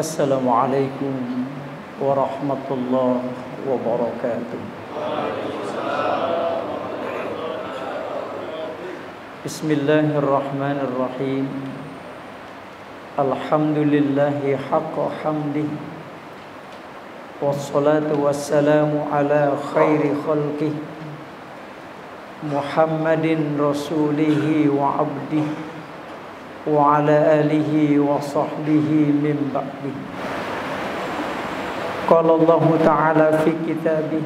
Assalamualaikum warahmatullahi wabarakatuh. Bismillahirrahmanirrahim. Alhamdulillahi haqqa hamdih. Wassalatu wassalamu ala khairi khalqih Muhammadin rasulihi wa abdih wa ala alihi wa sahbihi min ba'dih. Qala Allah ta'ala fi kitabih,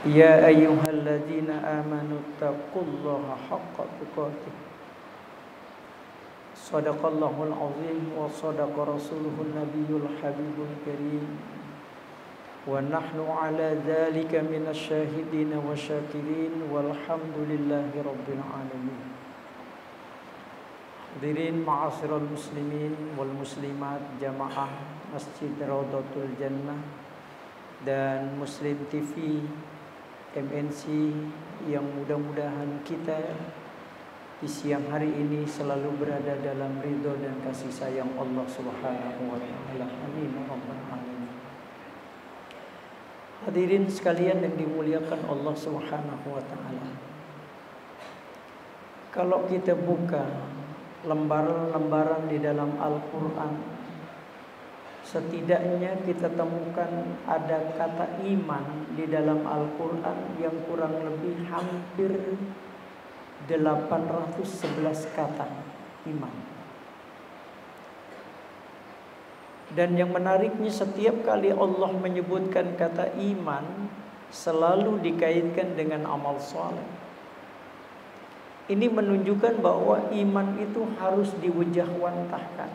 ya ayyuhalladzina amanu taqullaha haqqa tuqatih. Sadaqallahul azim wa sadaqa rasuluhun nabiyyul habibul karim. Wa nahnu ala dzalika minasyahidin wa syakirin walhamdulillahi rabbil alamin. Hadirin ma'asyiral muslimin wal muslimat jamaah Masjid Raudhatul Jannah dan Muslim TV MNC yang mudah-mudahan kita di siang hari ini selalu berada dalam ridho dan kasih sayang Allah Subhanahu wa taala. Amin ya rabbal alamin. Hadirin sekalian yang dimuliakan Allah Subhanahu wa taala. Kalau kita buka lembaran-lembaran di dalam Al-Quran, setidaknya kita temukan ada kata iman di dalam Al-Quran yang kurang lebih hampir 811 kata iman. Dan yang menariknya, setiap kali Allah menyebutkan kata iman selalu dikaitkan dengan amal saleh. Ini menunjukkan bahwa iman itu harus diwujahwantahkan.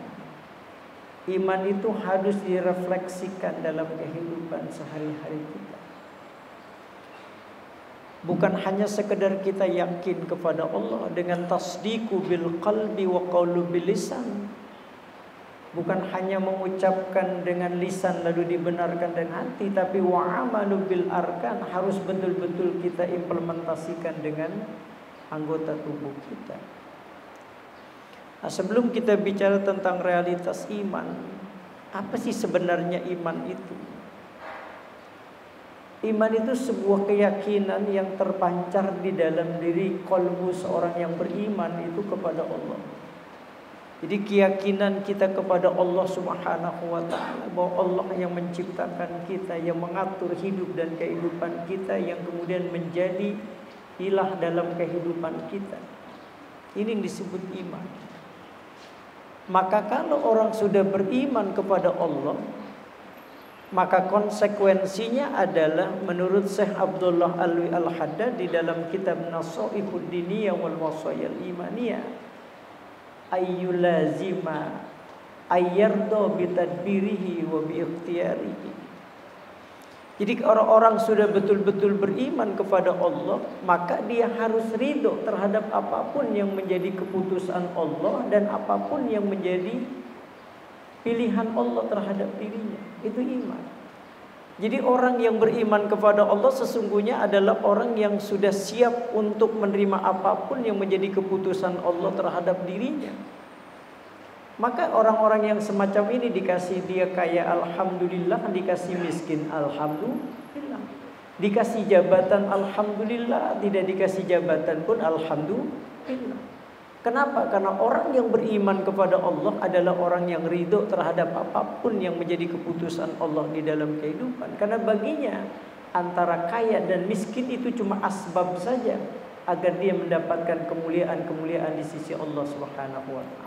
Iman itu harus direfleksikan dalam kehidupan sehari-hari kita. Bukan hanya sekedar kita yakin kepada Allah dengan tasdiqu bil qalbi wa qaulu bil lisan. Bukan hanya mengucapkan dengan lisan lalu dibenarkan dengan hati, tapi wa amalu bil arkan, harus betul-betul kita implementasikan dengan anggota tubuh kita. Nah, sebelum kita bicara tentang realitas iman, apa sih sebenarnya iman itu? Iman itu sebuah keyakinan yang terpancar di dalam diri qalbu seorang yang beriman itu kepada Allah. Jadi keyakinan kita kepada Allah Subhanahu wa taala, bahwa Allah yang menciptakan kita, yang mengatur hidup dan kehidupan kita, yang kemudian menjadi ilah dalam kehidupan kita. Ini yang disebut iman. Maka kalau orang sudah beriman kepada Allah, maka konsekuensinya adalah menurut Syekh Abdullah Alwi Al-Haddad di dalam kitab Nasaihud Diniyah wal Wasayil Imaniyah, ayyulazima ayyardo bitadbirihi wa biikhtiyarihi. Jadi orang-orang sudah betul-betul beriman kepada Allah, maka dia harus ridho terhadap apapun yang menjadi keputusan Allah dan apapun yang menjadi pilihan Allah terhadap dirinya. Itu iman. Jadi orang yang beriman kepada Allah sesungguhnya adalah orang yang sudah siap untuk menerima apapun yang menjadi keputusan Allah terhadap dirinya. Maka orang-orang yang semacam ini dikasih dia kaya, alhamdulillah. Dikasih miskin, alhamdulillah. Dikasih jabatan, alhamdulillah. Tidak dikasih jabatan pun, alhamdulillah. Kenapa? Karena orang yang beriman kepada Allah adalah orang yang ridho terhadap apapun yang menjadi keputusan Allah di dalam kehidupan. Karena baginya antara kaya dan miskin itu cuma asbab saja agar dia mendapatkan kemuliaan-kemuliaan di sisi Allah Subhanahu wa taala.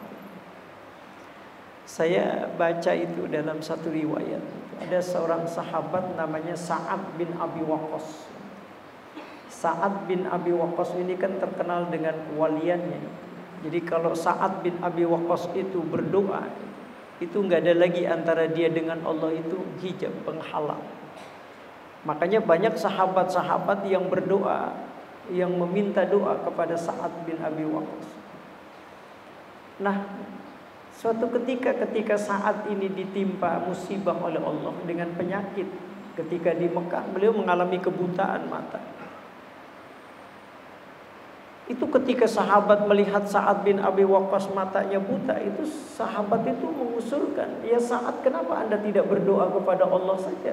Saya baca itu dalam satu riwayat. Ada seorang sahabat namanya Sa'ad bin Abi Waqqas. Sa'ad bin Abi Waqqas ini kan terkenal dengan kewaliannya. Jadi kalau Sa'ad bin Abi Waqqas itu berdoa, itu nggak ada lagi antara dia dengan Allah itu hijab, penghalang. Makanya banyak sahabat-sahabat yang berdoa, yang meminta doa kepada Sa'ad bin Abi Waqqas. Nah, suatu ketika saat ini ditimpa musibah oleh Allah dengan penyakit. Ketika di Mekah beliau mengalami kebutaan mata. Itu ketika sahabat melihat Sa'ad bin Abi Waqqas matanya buta, itu sahabat itu mengusulkan, ya Sa'ad, kenapa Anda tidak berdoa kepada Allah saja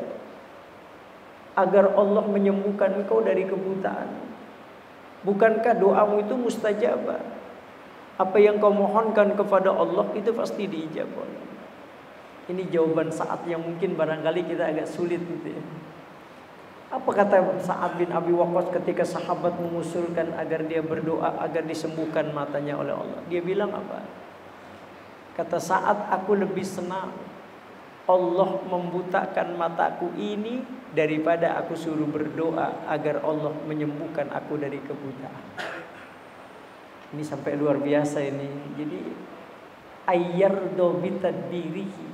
agar Allah menyembuhkan engkau dari kebutaan? Bukankah doamu itu mustajabah? Apa yang kau mohonkan kepada Allah itu pasti diijabah. Ini jawaban Sa'ad yang mungkin barangkali kita agak sulit gitu ya. Apa kata Sa'ad bin Abi Waqqas ketika sahabat mengusulkan agar dia berdoa agar disembuhkan matanya oleh Allah? Dia bilang apa? Kata Sa'ad, aku lebih senang Allah membutakan mataku ini daripada aku suruh berdoa agar Allah menyembuhkan aku dari kebutaan. Ini sampai luar biasa ini. Jadi ayyardo bitadbirihi,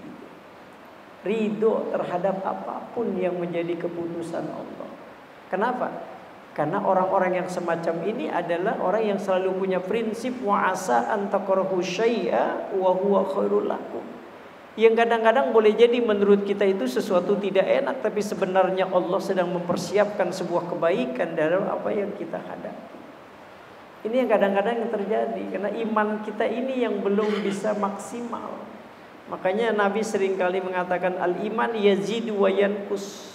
ridho terhadap apapun yang menjadi keputusan Allah. Kenapa? Karena orang-orang yang semacam ini adalah orang yang selalu punya prinsip wa'asa an takrahu syai'a wa huwa khairul lakum. Yang kadang-kadang boleh jadi menurut kita itu sesuatu tidak enak, tapi sebenarnya Allah sedang mempersiapkan sebuah kebaikan dalam apa yang kita hadapi. Ini yang kadang-kadang yang terjadi karena iman kita ini yang belum bisa maksimal. Makanya Nabi seringkali mengatakan al-iman yazidu wa yanqus.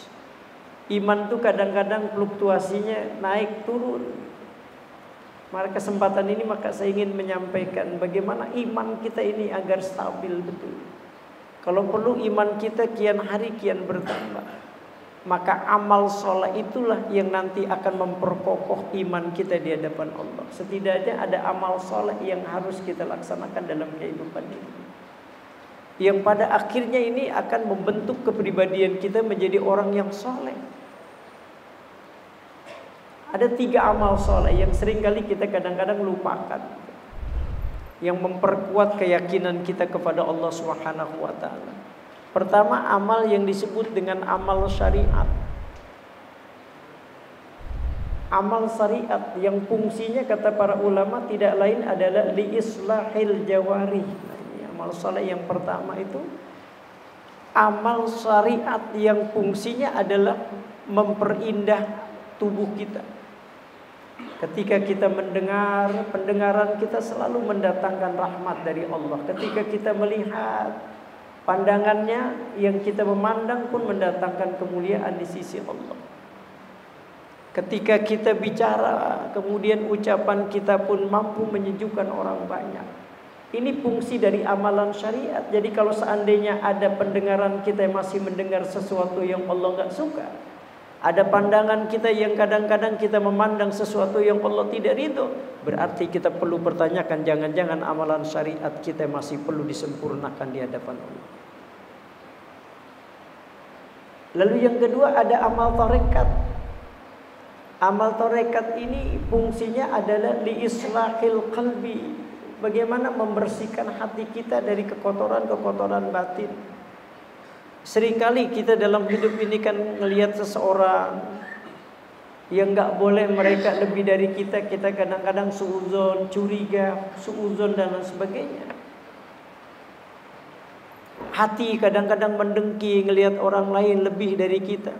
Iman itu kadang-kadang fluktuasinya naik turun. Maka kesempatan ini saya ingin menyampaikan bagaimana iman kita ini agar stabil betul. Kalau perlu iman kita kian hari kian bertambah, maka amal sholat itulah yang nanti akan memperkokoh iman kita di hadapan Allah. Setidaknya ada amal sholat yang harus kita laksanakan dalam kehidupan ini, yang pada akhirnya ini akan membentuk kepribadian kita menjadi orang yang soleh. Ada 3 amal soleh yang seringkali kita kadang-kadang lupakan, yang memperkuat keyakinan kita kepada Allah Subhanahu wa taala. Pertama, amal yang disebut dengan amal syariat. Amal syariat yang fungsinya kata para ulama tidak lain adalah li islahil jawarih. Amal saleh yang pertama itu amal syariat yang fungsinya adalah memperindah tubuh kita. Ketika kita mendengar, pendengaran kita selalu mendatangkan rahmat dari Allah. Ketika kita melihat, pandangannya yang kita memandang pun mendatangkan kemuliaan di sisi Allah. Ketika kita bicara, kemudian ucapan kita pun mampu menyejukkan orang banyak. Ini fungsi dari amalan syariat. Jadi kalau seandainya ada pendengaran kita yang masih mendengar sesuatu yang Allah nggak suka, ada pandangan kita yang kadang-kadang kita memandang sesuatu yang Allah tidak ridho, berarti kita perlu pertanyakan, jangan-jangan amalan syariat kita masih perlu disempurnakan di hadapan Allah. Lalu yang kedua ada amal tarekat. Amal tarekat ini fungsinya adalah li islahil qalbi, bagaimana membersihkan hati kita dari kekotoran-kekotoran batin. Seringkali kita dalam hidup ini kan melihat seseorang yang nggak boleh mereka lebih dari kita, kita kadang-kadang suuzon, curiga, suuzon dan lain sebagainya. Hati kadang-kadang mendengki ngelihat orang lain lebih dari kita.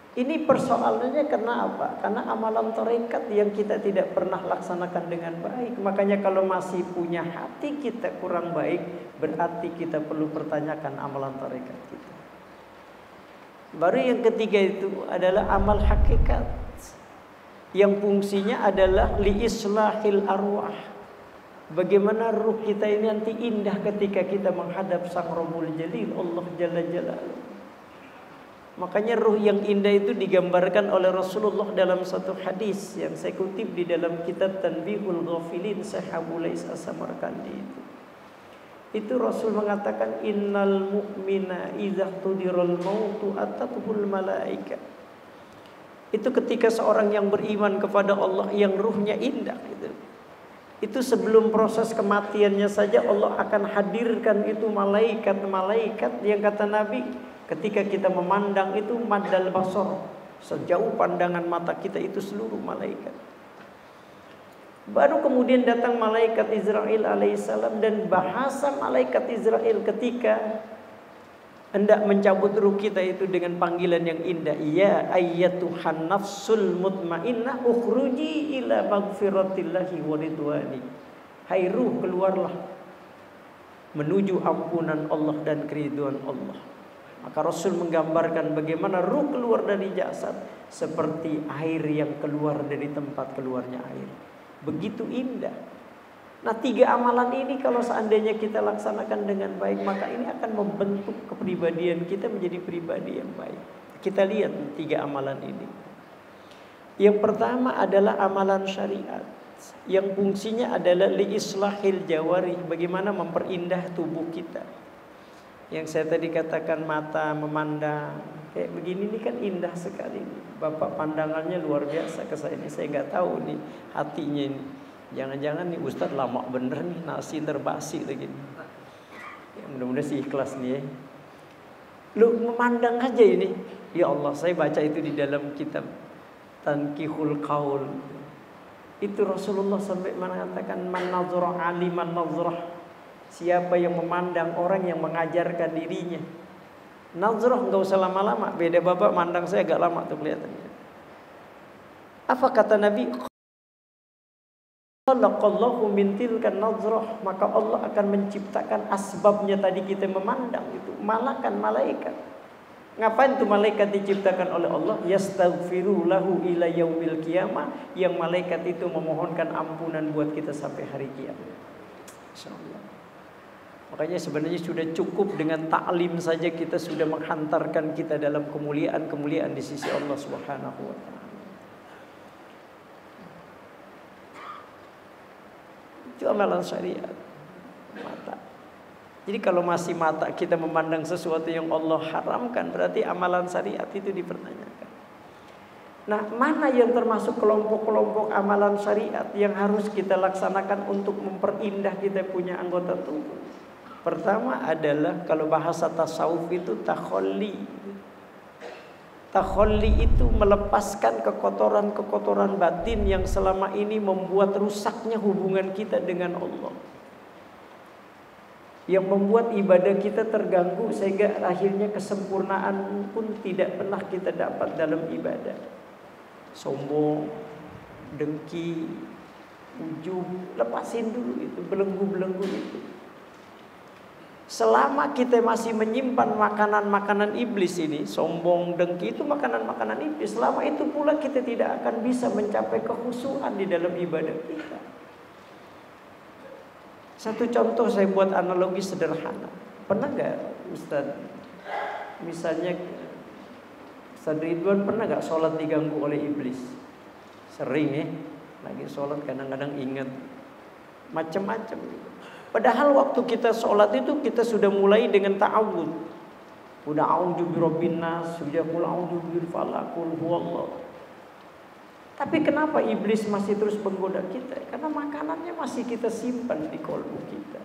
Ini persoalannya karena apa? Karena amalan tarekat yang kita tidak pernah laksanakan dengan baik. Makanya kalau masih punya hati kita kurang baik, berarti kita perlu pertanyakan amalan tarekat kita. Baru yang ketiga itu adalah amal hakikat, yang fungsinya adalah li islahil arwah. Bagaimana ruh kita ini nanti indah ketika kita menghadap Sang Rabbul Jalil, Allah Jalla Jalaluhu. Makanya ruh yang indah itu digambarkan oleh Rasulullah dalam satu hadis yang saya kutip di dalam kitab Tanbihul Ghafilin Sahabu Lais As-Samarkandi itu Rasul mengatakan innal mu'mina idza tudiral mautu atatuhul malaika. Itu ketika seorang yang beriman kepada Allah yang ruhnya indah itu sebelum proses kematiannya saja Allah akan hadirkan itu malaikat-malaikat yang kata Nabi ketika kita memandang itu maddal basar, sejauh pandangan mata kita itu seluruh malaikat. Baru kemudian datang malaikat Israel alaihissalam, dan bahasa malaikat Israel ketika hendak mencabut ruh kita itu dengan panggilan yang indah. Ya ayyatuhan nafsul mutmainnah ukhruji ila magfiratillahi wa ridwani. Hai ruh, keluarlah menuju ampunan Allah dan keriduan Allah. Maka Rasul menggambarkan bagaimana ruh keluar dari jasad seperti air yang keluar dari tempat keluarnya air. Begitu indah. Nah, 3 amalan ini kalau seandainya kita laksanakan dengan baik, maka ini akan membentuk kepribadian kita menjadi pribadi yang baik. Kita lihat 3 amalan ini. Yang pertama adalah amalan syariat, yang fungsinya adalah liislahil jawari, bagaimana memperindah tubuh kita. Yang saya tadi katakan mata memandang kayak begini ini kan indah sekali. Bapak pandangannya luar biasa ke saya ini. Saya nggak tahu nih hatinya ini. Jangan-jangan nih Ustadz lama bener nih, nasi terbasi lagi. Ya, mudah-mudahan sih ikhlas nih ya. Lu memandang aja ini. Ya Allah, saya baca itu di dalam kitab Tankihul Qaul. Itu Rasulullah sampai mengatakan man nazara aliman nazrah. Siapa yang memandang orang yang mengajarkan dirinya. Nazrah enggak usah lama-lama. Beda bapak mandang saya agak lama tuh kelihatannya. Apa kata Nabi? Khalaqallahu min tilkan nazrah. Maka Allah akan menciptakan asbabnya tadi kita memandang itu. Malaikat malaikat. Ngapain tuh malaikat diciptakan oleh Allah? Yastaghfiru lahu ila yaumil qiyamah. Yang malaikat itu memohonkan ampunan buat kita sampai hari kiamat. Insyaallah. Makanya sebenarnya sudah cukup dengan taklim saja kita sudah menghantarkan kita dalam kemuliaan-kemuliaan di sisi Allah Subhanahu wa taala. Itu amalan syariat. Mata. Jadi kalau masih mata kita memandang sesuatu yang Allah haramkan, berarti amalan syariat itu dipertanyakan. Nah, mana yang termasuk kelompok-kelompok amalan syariat yang harus kita laksanakan untuk memperindah kita punya anggota tubuh? Pertama adalah kalau bahasa tasawuf itu takholli. Takholli itu melepaskan kekotoran-kekotoran batin yang selama ini membuat rusaknya hubungan kita dengan Allah. Yang membuat ibadah kita terganggu sehingga akhirnya kesempurnaan pun tidak pernah kita dapat dalam ibadah. Sombong, dengki, ujub, lepasin dulu itu, belenggu-belenggu itu. Selama kita masih menyimpan makanan-makanan iblis ini, sombong, dengki itu makanan-makanan iblis. Selama itu pula kita tidak akan bisa mencapai kekhusyuan di dalam ibadah kita. Satu contoh saya buat analogi sederhana. Pernah gak Ustaz, misalnya Ustaz Ridwan pernah gak sholat diganggu oleh iblis? Sering ya, lagi sholat kadang-kadang ingat macam-macam gitu. Padahal waktu kita sholat itu kita sudah mulai dengan ta'awud. Udah a'udzu birabbin nas, sudah qul a'udzu bil falaq, qul huwallah. Tapi kenapa iblis masih terus menggoda kita? Karena makanannya masih kita simpan di kolbu kita.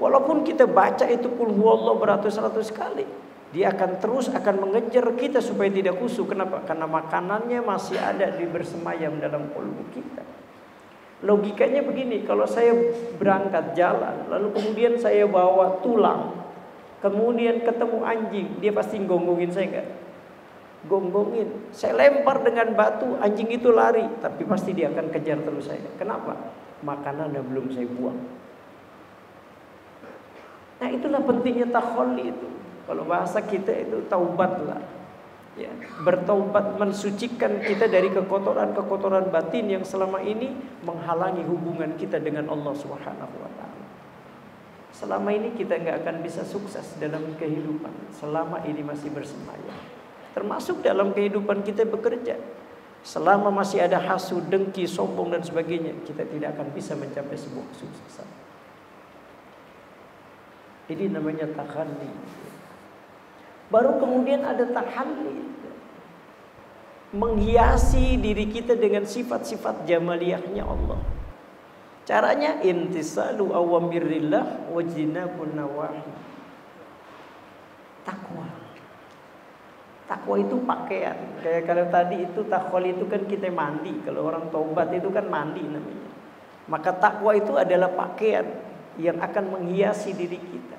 Walaupun kita baca itu qul huwallah beratus-ratus kali, dia akan terus mengejar kita supaya tidak khusyuk. Kenapa? Karena makanannya masih ada di bersemayam dalam kolbu kita. Logikanya begini, kalau saya berangkat jalan, lalu kemudian saya bawa tulang, kemudian ketemu anjing, dia pasti gonggongin saya enggak? Gonggongin. Saya lempar dengan batu, anjing itu lari, tapi pasti dia akan kejar terus saya. Kenapa? Makanannya belum saya buang. Nah, itulah pentingnya takholli itu. Kalau bahasa kita itu taubatlah. Ya, bertaubat mensucikan kita dari kekotoran-kekotoran batin yang selama ini menghalangi hubungan kita dengan Allah Subhanahu wa taala. Selama ini kita enggak akan bisa sukses dalam kehidupan selama ini masih bersemayam. Termasuk dalam kehidupan kita bekerja. Selama masih ada hasud, dengki, sombong dan sebagainya, kita tidak akan bisa mencapai sebuah kesuksesan. Ini namanya takhalli. Baru kemudian ada tahalli, menghiasi diri kita dengan sifat-sifat jamaliyahnya Allah. Caranya intisalu awamirillah wajtinabun nawahi. Takwa. Takwa itu pakaian. Kayak kalau tadi itu takhwal itu kan kita mandi. Kalau orang taubat itu kan mandi namanya. Maka takwa itu adalah pakaian yang akan menghiasi diri kita.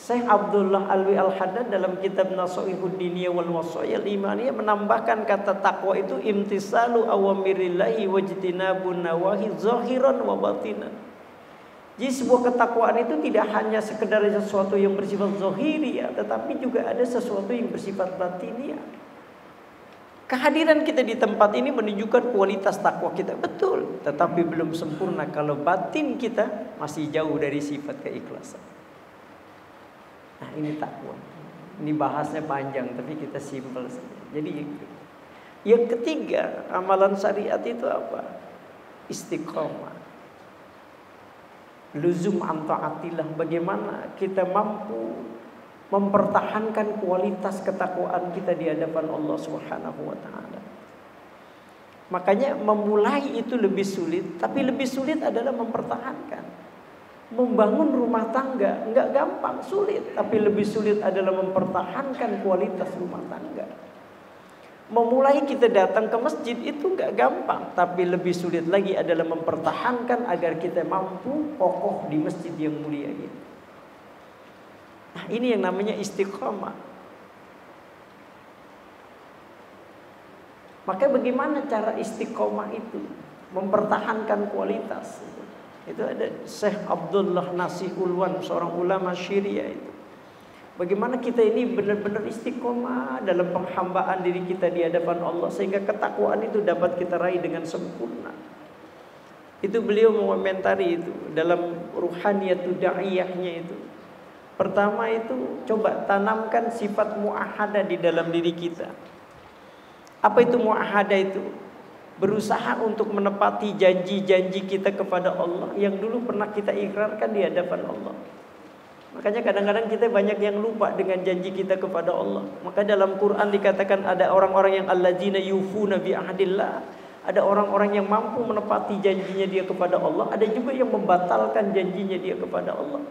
Syekh Abdullah Alwi Al-Haddad dalam kitab Nasaihud Diniyah wal Wasaya Al-Imaniyah menambahkan kata takwa itu imtisalu awamirillahi wajtinabun nawahi zahiran wa batinan. Jadi sebuah ketakwaan itu tidak hanya sekedar sesuatu yang bersifat zahiriyah, tetapi juga ada sesuatu yang bersifat batiniyah. Kehadiran kita di tempat ini menunjukkan kualitas takwa kita, betul, tetapi belum sempurna kalau batin kita masih jauh dari sifat keikhlasan. Nah, ini takwa. Ini bahasnya panjang, tapi kita simpel saja. Jadi yang ketiga, amalan syariat itu apa? Istiqomah. Luzum an taatillah. Bagaimana kita mampu mempertahankan kualitas ketakwaan kita di hadapan Allah Subhanahu wa taala. Makanya memulai itu lebih sulit, tapi lebih sulit adalah mempertahankan. Membangun rumah tangga enggak gampang, sulit, tapi lebih sulit adalah mempertahankan kualitas rumah tangga. Memulai kita datang ke masjid itu enggak gampang, tapi lebih sulit lagi adalah mempertahankan agar kita mampu kokoh di masjid yang mulia ini. Nah, ini yang namanya istiqomah. Maka bagaimana cara istiqomah itu? Mempertahankan kualitas. Itu ada Syekh Abdullah Nasih Ulwan, seorang ulama Syria itu. Bagaimana kita ini benar-benar istiqomah dalam penghambaan diri kita di hadapan Allah sehingga ketakwaan itu dapat kita raih dengan sempurna. Itu beliau mengomentari itu dalam Ruhaniyatud Da'iyahnya itu. Pertama itu coba tanamkan sifat mu'ahadah di dalam diri kita. Apa itu mu'ahadah itu? Berusaha untuk menepati janji-janji kita kepada Allah yang dulu pernah kita ikrarkan di hadapan Allah. Makanya kadang-kadang kita banyak yang lupa dengan janji kita kepada Allah. Maka dalam Quran dikatakan ada orang-orang yang alladzina yufuna bi ahdillah. Ada orang-orang yang mampu menepati janjinya dia kepada Allah. Ada juga yang membatalkan janjinya dia kepada Allah.